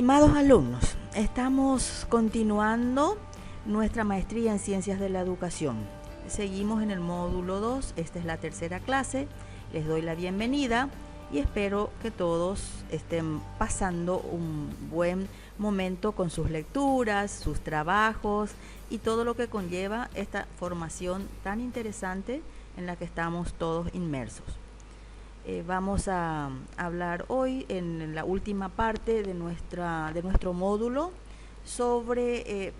Estimados alumnos, estamos continuando nuestra maestría en Ciencias de la Educación. Seguimos en el módulo 2, esta es la tercera clase, les doy la bienvenida y espero que todos estén pasando un buen momento con sus lecturas, sus trabajos y todo lo que conlleva esta formación tan interesante en la que estamos todos inmersos. Vamos a hablar hoy en la última parte de nuestro módulo sobre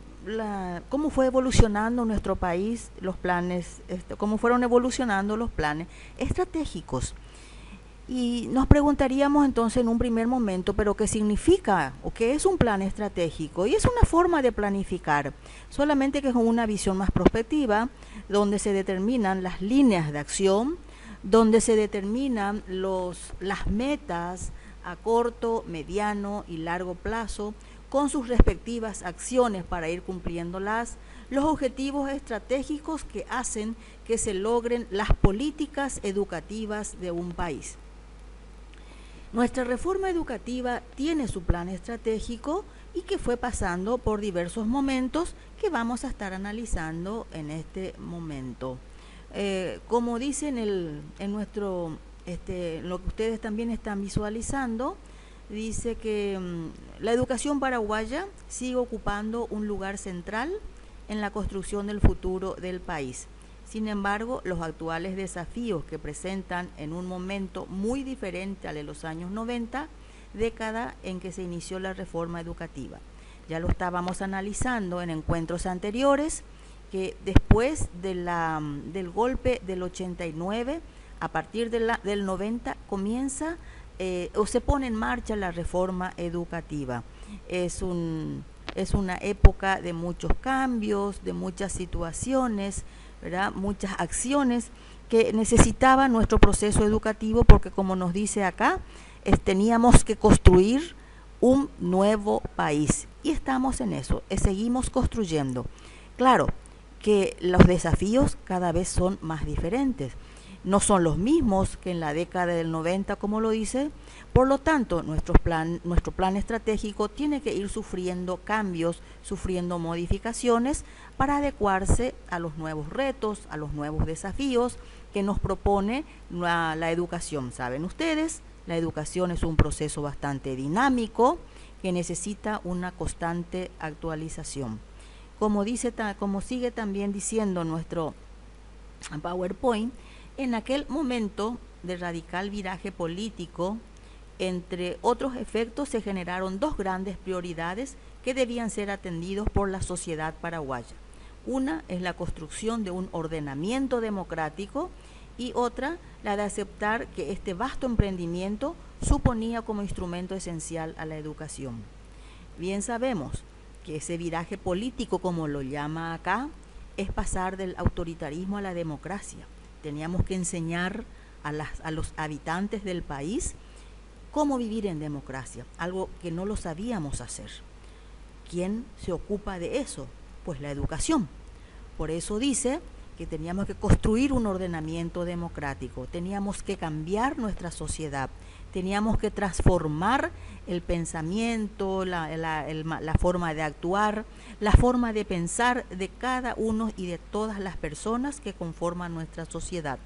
cómo fue evolucionando nuestro país, los planes, cómo fueron evolucionando los planes estratégicos. Y nos preguntaríamos entonces en un primer momento, ¿pero qué significa o qué es un plan estratégico? Y es una forma de planificar, solamente que con una visión más prospectiva, donde se determinan las líneas de acción, donde se determinan las metas a corto, mediano y largo plazo, con sus respectivas acciones para ir cumpliéndolas, los objetivos estratégicos que hacen que se logren las políticas educativas de un país. Nuestra reforma educativa tiene su plan estratégico y que fue pasando por diversos momentos que vamos a estar analizando en este momento. Como dice en nuestro, lo que ustedes también están visualizando, dice que la educación paraguaya sigue ocupando un lugar central en la construcción del futuro del país. Sin embargo, los actuales desafíos que presentan en un momento muy diferente al de los años 90, década en que se inició la reforma educativa. Ya lo estábamos analizando en encuentros anteriores, que después del golpe del 89, a partir del 90, comienza o se pone en marcha la reforma educativa. Es una época de muchos cambios, de muchas situaciones, ¿verdad? Muchas acciones que necesitaba nuestro proceso educativo, porque como nos dice acá, teníamos que construir un nuevo país y estamos en eso, seguimos construyendo. Claro que los desafíos cada vez son más diferentes, no son los mismos que en la década del 90, como lo dice. Por lo tanto, nuestro plan estratégico tiene que ir sufriendo cambios, sufriendo modificaciones para adecuarse a los nuevos retos, a los nuevos desafíos que nos propone la educación. Saben ustedes, la educación es un proceso bastante dinámico que necesita una constante actualización. Como sigue también diciendo nuestro PowerPoint, en aquel momento de radical viraje político, entre otros efectos, se generaron dos grandes prioridades que debían ser atendidos por la sociedad paraguaya. Una es la construcción de un ordenamiento democrático y otra, la de aceptar que este vasto emprendimiento suponía como instrumento esencial a la educación. Bien sabemos que ese viraje político, como lo llama acá, es pasar del autoritarismo a la democracia. Teníamos que enseñar a los habitantes del país cómo vivir en democracia, algo que no lo sabíamos hacer. ¿Quién se ocupa de eso? Pues la educación. Por eso dice que teníamos que construir un ordenamiento democrático, teníamos que cambiar nuestra sociedad, teníamos que transformar el pensamiento, la forma de actuar, la forma de pensar de cada uno y de todas las personas que conforman nuestra sociedad.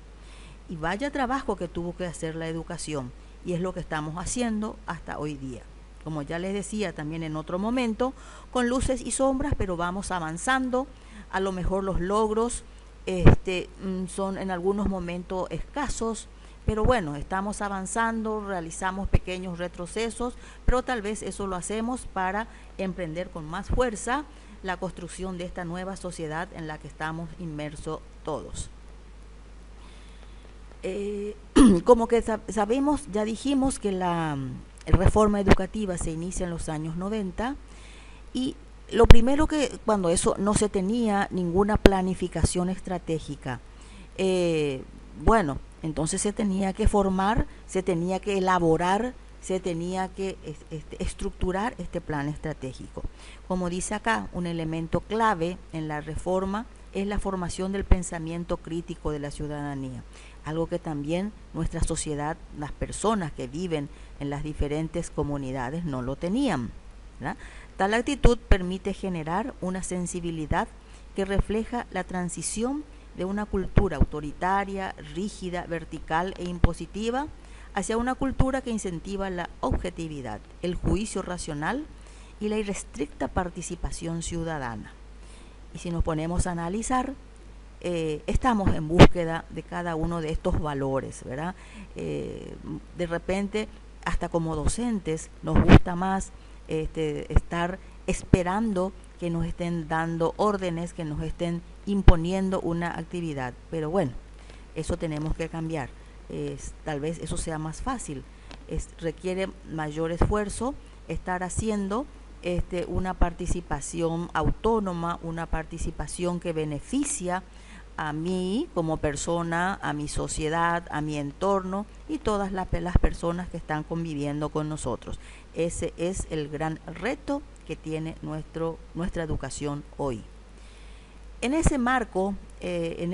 Y vaya trabajo que tuvo que hacer la educación, y es lo que estamos haciendo hasta hoy día. Como ya les decía también en otro momento, con luces y sombras, pero vamos avanzando. A lo mejor los logros son en algunos momentos escasos, pero bueno, estamos avanzando, realizamos pequeños retrocesos, pero tal vez eso lo hacemos para emprender con más fuerza la construcción de esta nueva sociedad en la que estamos inmersos todos. Como que sabemos, ya dijimos que la reforma educativa se inicia en los años 90 y lo primero que, cuando eso no se tenía ninguna planificación estratégica, bueno, entonces se tenía que formar, se tenía que elaborar, se tenía que estructurar este plan estratégico. Como dice acá, un elemento clave en la reforma es la formación del pensamiento crítico de la ciudadanía, algo que también nuestra sociedad, las personas que viven en las diferentes comunidades no lo tenían. ¿verdad? Tal actitud permite generar una sensibilidad que refleja la transición de una cultura autoritaria, rígida, vertical e impositiva hacia una cultura que incentiva la objetividad, el juicio racional y la irrestricta participación ciudadana. Y si nos ponemos a analizar, estamos en búsqueda de cada uno de estos valores, ¿verdad? De repente, hasta como docentes, nos gusta más estar esperando que nos estén dando órdenes, que nos estén imponiendo una actividad. Pero bueno, eso tenemos que cambiar. Tal vez eso sea más fácil. Requiere mayor esfuerzo estar haciendo una participación autónoma, una participación que beneficia a mí como persona, a mi sociedad, a mi entorno y todas las personas que están conviviendo con nosotros. Ese es el gran reto que tiene nuestra educación hoy. En ese marco, en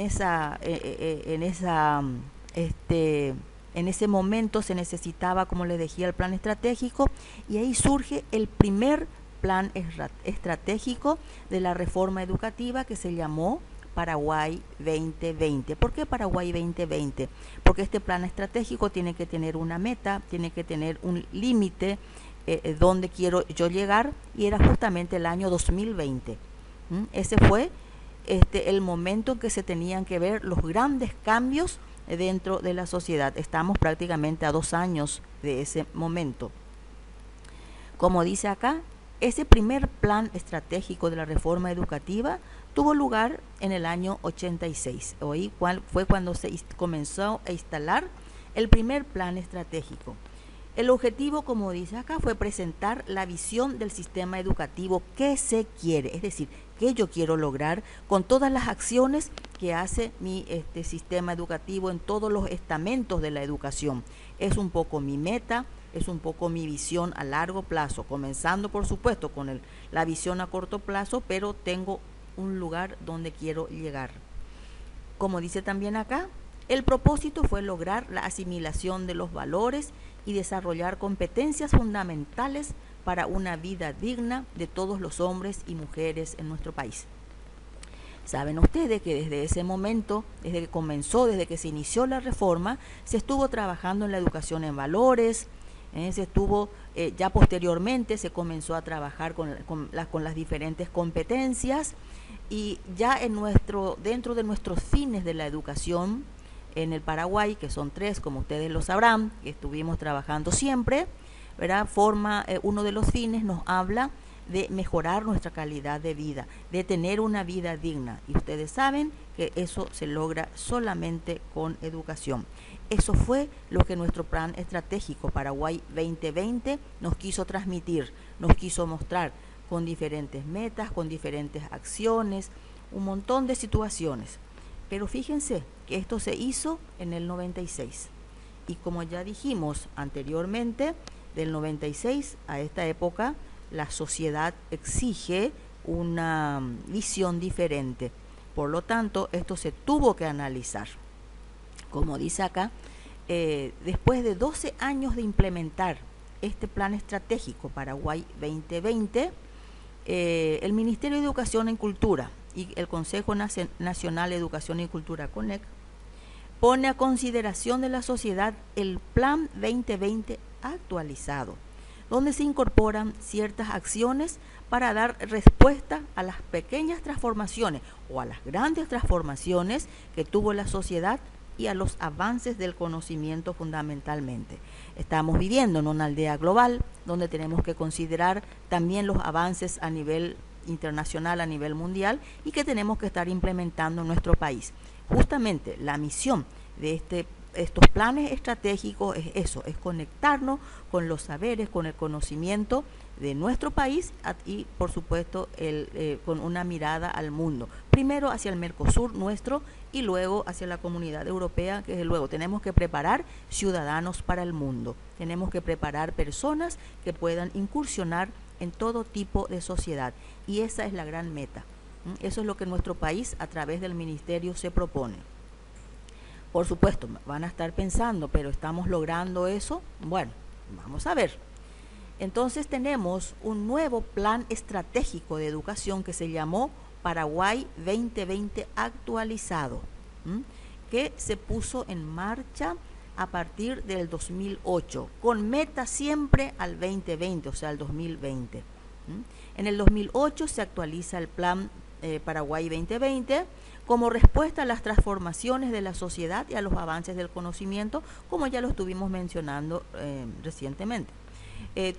ese momento se necesitaba, como les decía, el plan estratégico, y ahí surge el primer plan estratégico de la reforma educativa, que se llamó Paraguay 2020. ¿Por qué Paraguay 2020? Porque este plan estratégico tiene que tener una meta, tiene que tener un límite donde quiero yo llegar, y era justamente el año 2020. Ese fue el momento en que se tenían que ver los grandes cambios dentro de la sociedad. Estamos prácticamente a 2 años de ese momento. Como dice acá, ese primer plan estratégico de la reforma educativa tuvo lugar en el año 86. Hoy fue cuando se comenzó a instalar el primer plan estratégico. El objetivo, como dice acá, fue presentar la visión del sistema educativo que se quiere, es decir, que yo quiero lograr con todas las acciones que hace mi sistema educativo en todos los estamentos de la educación. Es un poco mi meta, es un poco mi visión a largo plazo, comenzando por supuesto con la visión a corto plazo, pero tengo un lugar donde quiero llegar. Como dice también acá, el propósito fue lograr la asimilación de los valores y desarrollar competencias fundamentales para una vida digna de todos los hombres y mujeres en nuestro país. Saben ustedes que desde ese momento, desde que se inició la reforma, se estuvo trabajando en la educación en valores, ya posteriormente se comenzó a trabajar con las diferentes competencias, y ya dentro de nuestros fines de la educación en el Paraguay, que son 3, como ustedes lo sabrán, que estuvimos trabajando siempre, ¿verdad? Uno de los fines nos habla de mejorar nuestra calidad de vida, de tener una vida digna, y ustedes saben que eso se logra solamente con educación. Eso fue lo que nuestro plan estratégico Paraguay 2020 nos quiso transmitir, nos quiso mostrar, con diferentes metas, con diferentes acciones, un montón de situaciones. Pero fíjense que esto se hizo en el 96, y como ya dijimos anteriormente, del 96 a esta época la sociedad exige una visión diferente. Por lo tanto, esto se tuvo que analizar. Como dice acá, después de 12 años de implementar este plan estratégico Paraguay 2020, el Ministerio de Educación y Cultura y el Consejo Nacional de Educación y Cultura, CONEC, pone a consideración de la sociedad el Plan 2020 actualizado, donde se incorporan ciertas acciones para dar respuesta a las pequeñas transformaciones o a las grandes transformaciones que tuvo la sociedad y a los avances del conocimiento fundamentalmente. Estamos viviendo en una aldea global donde tenemos que considerar también los avances a nivel internacional, a nivel mundial, y que tenemos que estar implementando en nuestro país. Justamente la misión de estos planes estratégicos es eso, es conectarnos con los saberes, con el conocimiento de nuestro país y por supuesto con una mirada al mundo, primero hacia el Mercosur nuestro y luego hacia la comunidad europea, que desde luego tenemos que preparar ciudadanos para el mundo, tenemos que preparar personas que puedan incursionar en todo tipo de sociedad, y esa es la gran meta. Eso es lo que nuestro país a través del ministerio se propone. Por supuesto, van a estar pensando, ¿pero estamos logrando eso? Bueno, vamos a ver. Entonces tenemos un nuevo plan estratégico de educación que se llamó Paraguay 2020 actualizado, que se puso en marcha a partir del 2008, con meta siempre al 2020, o sea, al 2020. En el 2008 se actualiza el plan Paraguay 2020 como respuesta a las transformaciones de la sociedad y a los avances del conocimiento, como ya lo estuvimos mencionando recientemente.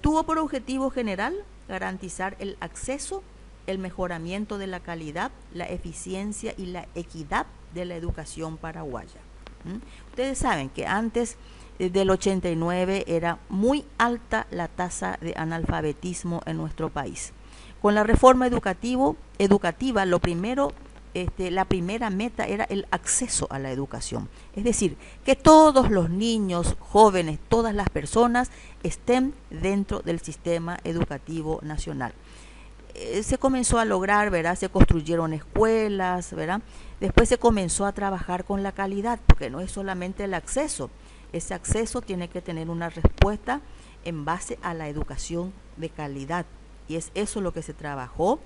Tuvo por objetivo general garantizar el acceso, el mejoramiento de la calidad, la eficiencia y la equidad de la educación paraguaya. Ustedes saben que antes del 89 era muy alta la tasa de analfabetismo en nuestro país. Con la reforma educativa, la primera meta era el acceso a la educación. Es decir, que todos los niños, jóvenes, todas las personas estén dentro del sistema educativo nacional. Se comenzó a lograr, ¿verdad? Se construyeron escuelas, ¿verdad? Después se comenzó a trabajar con la calidad, porque no es solamente el acceso. Ese acceso tiene que tener una respuesta en base a la educación de calidad. Y es eso lo que se trabajó.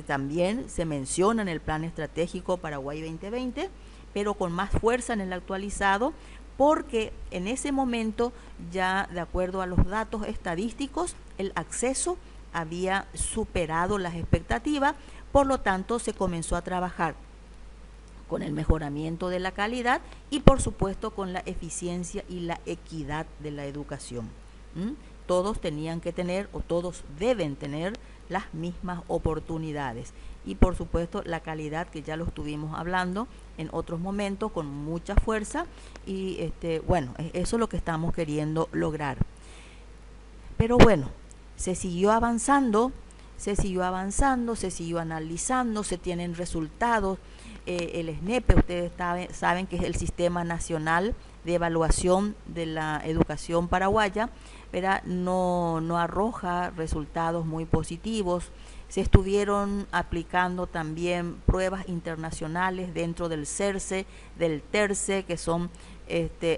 También se menciona en el Plan Estratégico Paraguay 2020, pero con más fuerza en el actualizado, porque en ese momento ya, de acuerdo a los datos estadísticos, el acceso había superado las expectativas, por lo tanto se comenzó a trabajar con el mejoramiento de la calidad y por supuesto con la eficiencia y la equidad de la educación. Todos tenían que tener, o todos deben tener, las mismas oportunidades y por supuesto la calidad, que ya lo estuvimos hablando en otros momentos con mucha fuerza, y bueno, eso es lo que estamos queriendo lograr. Pero bueno, se siguió avanzando, se siguió analizando, se tienen resultados. El SNEP, ustedes saben que es el Sistema Nacional de Evaluación de la Educación Paraguaya, ¿verdad? No arroja resultados muy positivos. Se estuvieron aplicando también pruebas internacionales dentro del CERCE, del TERCE, que son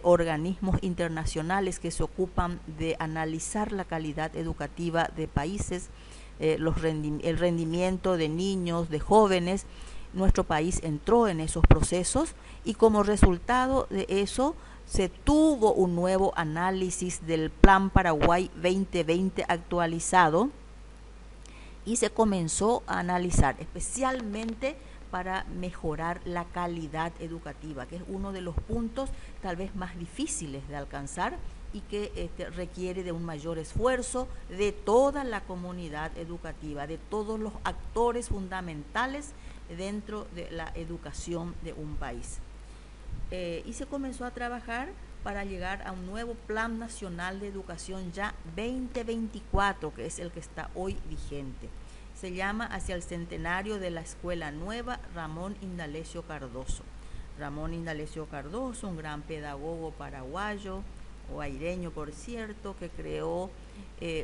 organismos internacionales que se ocupan de analizar la calidad educativa de países, el rendimiento de niños, de jóvenes. Nuestro país entró en esos procesos y como resultado de eso se tuvo un nuevo análisis del Plan Paraguay 2020 actualizado y se comenzó a analizar especialmente para mejorar la calidad educativa, que es uno de los puntos tal vez más difíciles de alcanzar y que requiere de un mayor esfuerzo de toda la comunidad educativa, de todos los actores fundamentales dentro de la educación de un país. Y se comenzó a trabajar para llegar a un nuevo Plan Nacional de Educación ya 2024, que es el que está hoy vigente. Se llama Hacia el Centenario de la Escuela Nueva Ramón Indalecio Cardoso. Ramón Indalecio Cardoso, un gran pedagogo paraguayo, guaireño por cierto, que creó,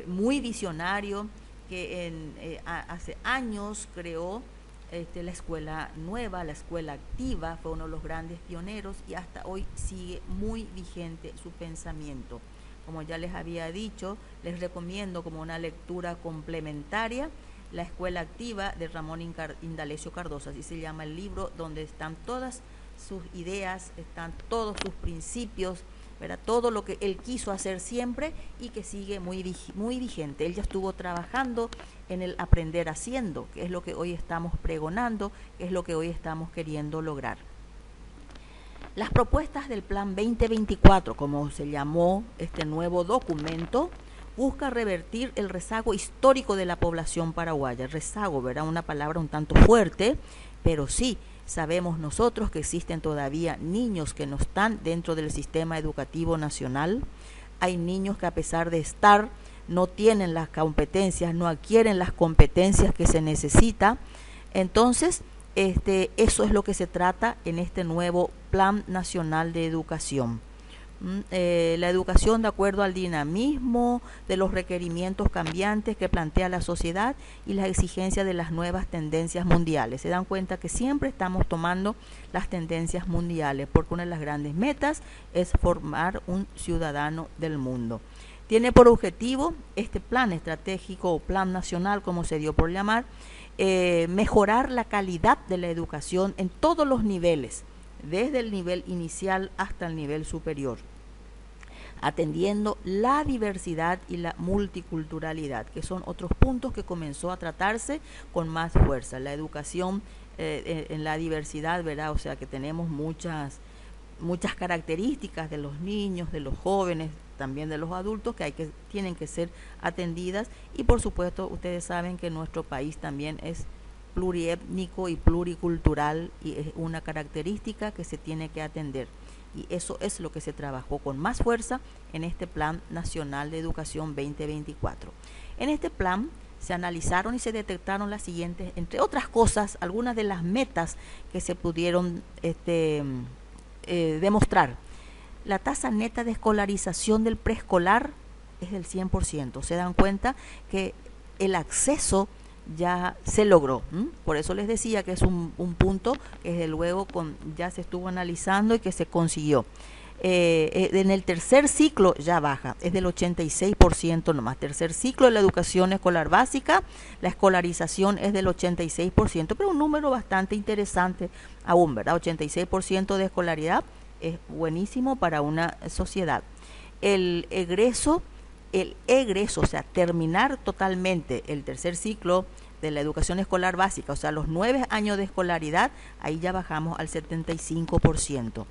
muy visionario, que hace años creó la escuela nueva, la escuela activa, fue uno de los grandes pioneros y hasta hoy sigue muy vigente su pensamiento. Como ya les había dicho, les recomiendo como una lectura complementaria La Escuela Activa de Ramón Indalecio Cardoso, así se llama el libro, donde están todas sus ideas, están todos sus principios, ¿verdad? Todo lo que él quiso hacer siempre y que sigue muy vigente. Él ya estuvo trabajando en el aprender haciendo, que es lo que hoy estamos pregonando, que es lo que hoy estamos queriendo lograr. Las propuestas del Plan 2024, como se llamó este nuevo documento, busca revertir el rezago histórico de la población paraguaya. Rezago, ¿verdad? Una palabra un tanto fuerte, pero sí, sabemos nosotros que existen todavía niños que no están dentro del sistema educativo nacional. Hay niños que a pesar de estar, no tienen las competencias, no adquieren las competencias que se necesita. Entonces, eso es lo que se trata en este nuevo Plan Nacional de Educación. La educación de acuerdo al dinamismo de los requerimientos cambiantes que plantea la sociedad y las exigencias de las nuevas tendencias mundiales. Se dan cuenta que siempre estamos tomando las tendencias mundiales, porque una de las grandes metas es formar un ciudadano del mundo. Tiene por objetivo este plan estratégico o plan nacional, como se dio por llamar, mejorar la calidad de la educación en todos los niveles, desde el nivel inicial hasta el nivel superior, atendiendo la diversidad y la multiculturalidad, que son otros puntos que comenzó a tratarse con más fuerza. La educación en la diversidad, ¿verdad? O sea que tenemos muchas características de los niños, de los jóvenes, también de los adultos que tienen que ser atendidas, y por supuesto ustedes saben que nuestro país también es pluriétnico y pluricultural, y es una característica que se tiene que atender, y eso es lo que se trabajó con más fuerza en este Plan Nacional de Educación 2024. En este plan se analizaron y se detectaron las siguientes, entre otras cosas, algunas de las metas que se pudieron demostrar. La tasa neta de escolarización del preescolar es del 100%. Se dan cuenta que el acceso ya se logró. Por eso les decía que es un punto que desde luego ya se estuvo analizando y que se consiguió. En el tercer ciclo ya baja, es del 86% nomás. Tercer ciclo de la educación escolar básica, la escolarización es del 86%, pero un número bastante interesante aún, ¿verdad? 86% de escolaridad es buenísimo para una sociedad. El egreso, o sea, terminar totalmente el tercer ciclo de la educación escolar básica, o sea, los 9 años de escolaridad, ahí ya bajamos al 75%.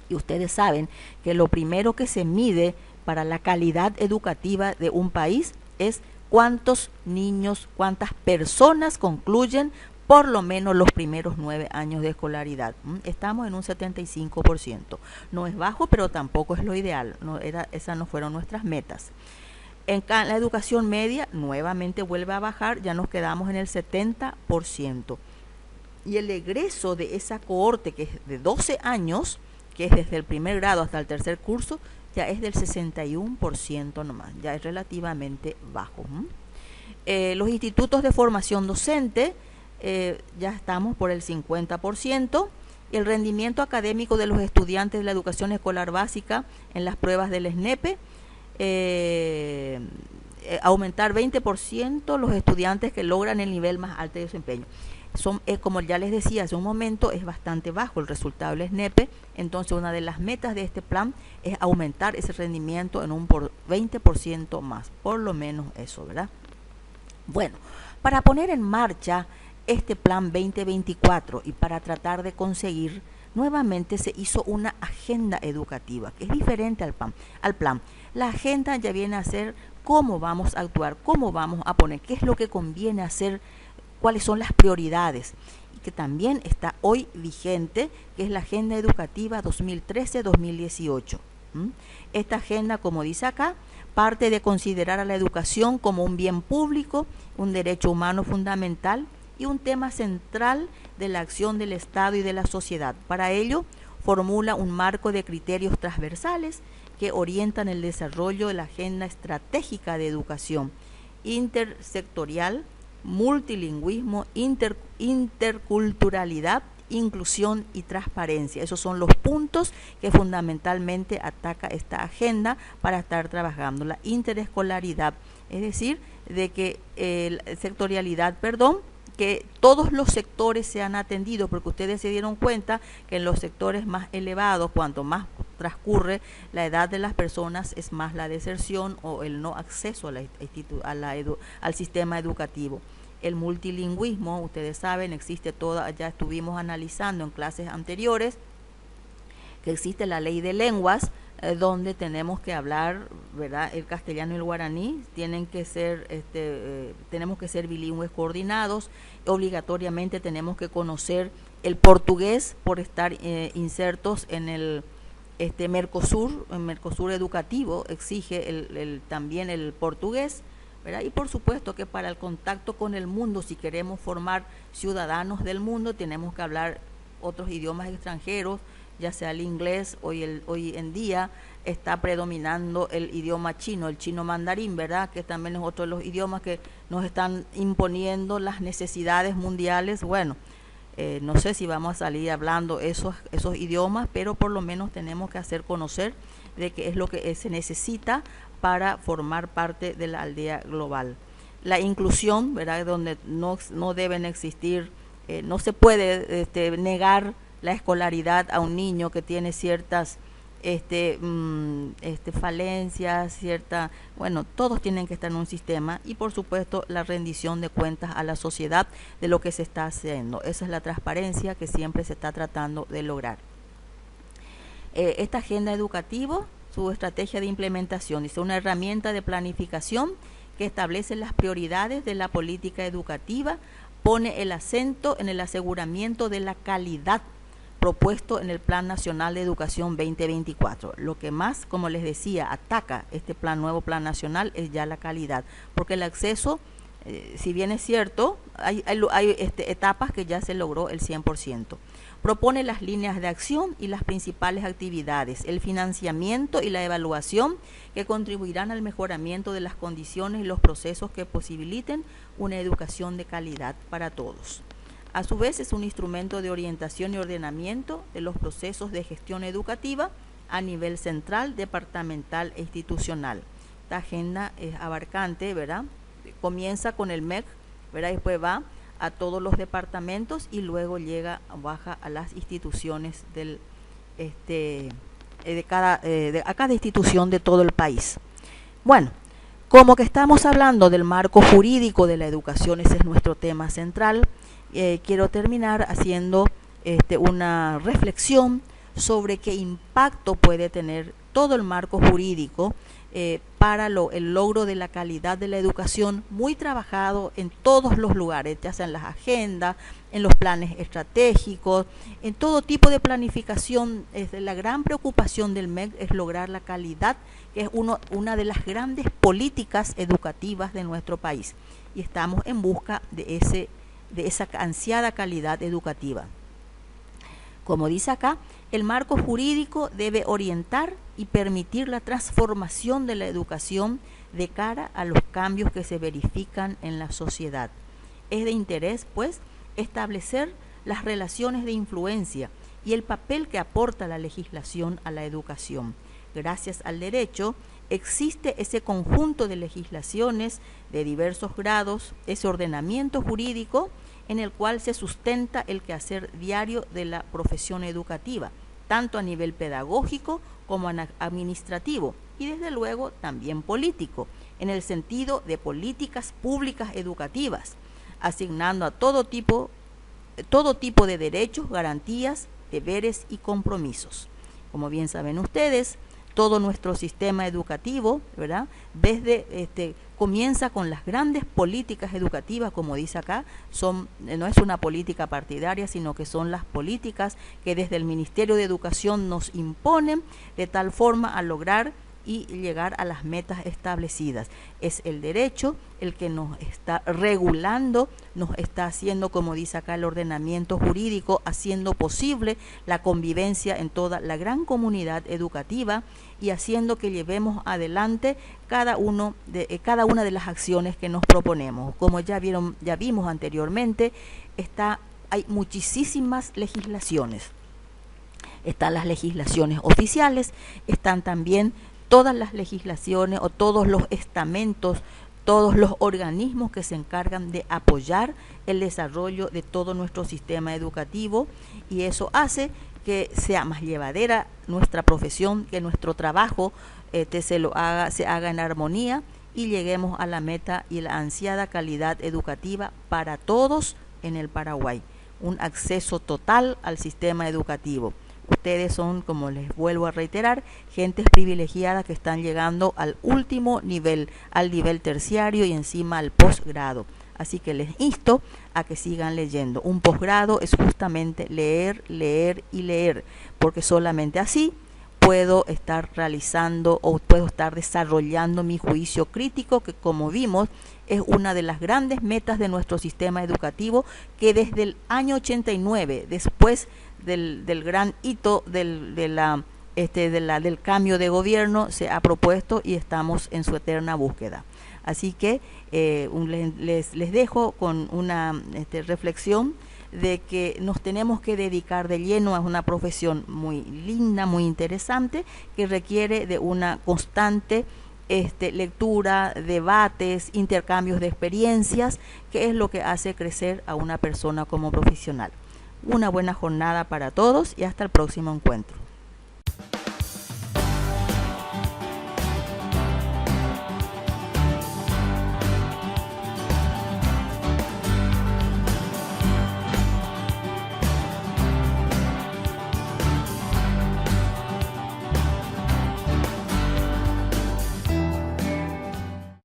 Y ustedes saben que lo primero que se mide para la calidad educativa de un país es cuántos niños, cuántas personas concluyen por lo menos los primeros 9 años de escolaridad. Estamos en un 75%. No es bajo, pero tampoco es lo ideal. Esas no fueron nuestras metas. En la educación media nuevamente vuelve a bajar, ya nos quedamos en el 70%. Y el egreso de esa cohorte, que es de 12 años, que es desde el primer grado hasta el tercer curso, ya es del 61% nomás, ya es relativamente bajo. Los institutos de formación docente, ya estamos por el 50%, y el rendimiento académico de los estudiantes de la educación escolar básica en las pruebas del SNEPE, aumentar 20% los estudiantes que logran el nivel más alto de desempeño. Como ya les decía hace un momento, es bastante bajo el resultado del SNEPE, entonces una de las metas de este plan es aumentar ese rendimiento en un 20% más, por lo menos eso, ¿verdad? Bueno, para poner en marcha este plan 2024 y para tratar de conseguir, nuevamente se hizo una agenda educativa, que es diferente al plan. La agenda ya viene a ser cómo vamos a actuar, cómo vamos a poner, qué es lo que conviene hacer, cuáles son las prioridades, y que también está hoy vigente, que es la Agenda Educativa 2013-2018. Esta agenda, como dice acá, parte de considerar a la educación como un bien público, un derecho humano fundamental y un tema central de la acción del Estado y de la sociedad. Para ello, formula un marco de criterios transversales que orientan el desarrollo de la agenda estratégica de educación intersectorial, multilingüismo, interculturalidad, inclusión y transparencia. Esos son los puntos que fundamentalmente ataca esta agenda para estar trabajando. La interescolaridad, es decir, de que sectorialidad, que todos los sectores sean atendidos, porque ustedes se dieron cuenta que en los sectores más elevados, cuanto más transcurre la edad de las personas, es más la deserción o el no acceso al sistema educativo. El multilingüismo, ustedes saben, existe ya estuvimos analizando en clases anteriores, que existe la ley de lenguas, donde tenemos que hablar, ¿verdad? El castellano y el guaraní tenemos que ser bilingües coordinados. Obligatoriamente tenemos que conocer el portugués por estar insertos en el Mercosur. El Mercosur educativo exige también el portugués, ¿verdad? Y por supuesto que para el contacto con el mundo, si queremos formar ciudadanos del mundo, tenemos que hablar otros idiomas extranjeros, ya sea el inglés. Hoy en día está predominando el idioma chino, el chino mandarín, ¿verdad? Que también es otro de los idiomas que nos están imponiendo las necesidades mundiales. Bueno, no sé si vamos a salir hablando esos idiomas, pero por lo menos tenemos que hacer conocer de qué es lo que se necesita para formar parte de la aldea global. La inclusión, ¿verdad? Donde no deben existir, no se puede negar la escolaridad a un niño que tiene ciertas falencias, bueno, todos tienen que estar en un sistema, y por supuesto la rendición de cuentas a la sociedad de lo que se está haciendo. Esa es la transparencia que siempre se está tratando de lograr. Esta agenda educativa, su estrategia de implementación, dice una herramienta de planificación que establece las prioridades de la política educativa, pone el acento en el aseguramiento de la calidad propuesto en el Plan Nacional de Educación 2024. Lo que más, como les decía, ataca este nuevo Plan Nacional es ya la calidad, porque el acceso, si bien es cierto, hay etapas que ya se logró el 100%. Propone las líneas de acción y las principales actividades, el financiamiento y la evaluación que contribuirán al mejoramiento de las condiciones y los procesos que posibiliten una educación de calidad para todos. A su vez, es un instrumento de orientación y ordenamiento de los procesos de gestión educativa a nivel central, departamental e institucional. Esta agenda es abarcante, ¿verdad? Comienza con el MEC, ¿verdad? Después va a todos los departamentos y luego baja a las instituciones a cada institución de todo el país. Bueno, como que estamos hablando del marco jurídico de la educación, ese es nuestro tema central. Quiero terminar haciendo una reflexión sobre qué impacto puede tener todo el marco jurídico para el logro de la calidad de la educación, muy trabajado en todos los lugares, ya sea en las agendas, en los planes estratégicos, en todo tipo de planificación. La gran preocupación del MEC es lograr la calidad, que es una de las grandes políticas educativas de nuestro país, y estamos en busca de esa ansiada calidad educativa. Como dice acá, el marco jurídico debe orientar y permitir la transformación de la educación de cara a los cambios que se verifican en la sociedad. Es de interés, pues, establecer las relaciones de influencia y el papel que aporta la legislación a la educación. Gracias al derecho, existe ese conjunto de legislaciones de diversos grados, ese ordenamiento jurídico en el cual se sustenta el quehacer diario de la profesión educativa, tanto a nivel pedagógico como administrativo, y desde luego también político, en el sentido de políticas públicas educativas, asignando a todo tipo de derechos, garantías, deberes y compromisos. Como bien saben ustedes, todo nuestro sistema educativo, ¿verdad? Comienza con las grandes políticas educativas, como dice acá, no es una política partidaria, sino que son las políticas que desde el Ministerio de Educación nos imponen de tal forma a lograr y llegar a las metas establecidas. Es el derecho el que nos está regulando, nos está haciendo, como dice acá, el ordenamiento jurídico, haciendo posible la convivencia en toda la gran comunidad educativa y haciendo que llevemos adelante cada una de las acciones que nos proponemos. Como ya vimos anteriormente, hay muchísimas legislaciones. Están las legislaciones oficiales, están también todas las legislaciones o todos los estamentos, todos los organismos que se encargan de apoyar el desarrollo de todo nuestro sistema educativo, y eso hace que sea más llevadera nuestra profesión, que nuestro trabajo se haga en armonía y lleguemos a la meta y la ansiada calidad educativa para todos en el Paraguay. Un acceso total al sistema educativo. Ustedes son, como les vuelvo a reiterar, gentes privilegiadas que están llegando al último nivel, al nivel terciario y encima al posgrado. Así que les insto a que sigan leyendo. Un posgrado es justamente leer, leer y leer, porque solamente así puedo estar realizando o puedo estar desarrollando mi juicio crítico, que como vimos es una de las grandes metas de nuestro sistema educativo, que desde el año 89, después del gran hito del cambio de gobierno, se ha propuesto y estamos en su eterna búsqueda. Así que les dejo con una reflexión de que nos tenemos que dedicar de lleno a una profesión muy linda, muy interesante, que requiere de una constante lectura, debates, intercambios de experiencias, que es lo que hace crecer a una persona como profesional. Una buena jornada para todos y hasta el próximo encuentro.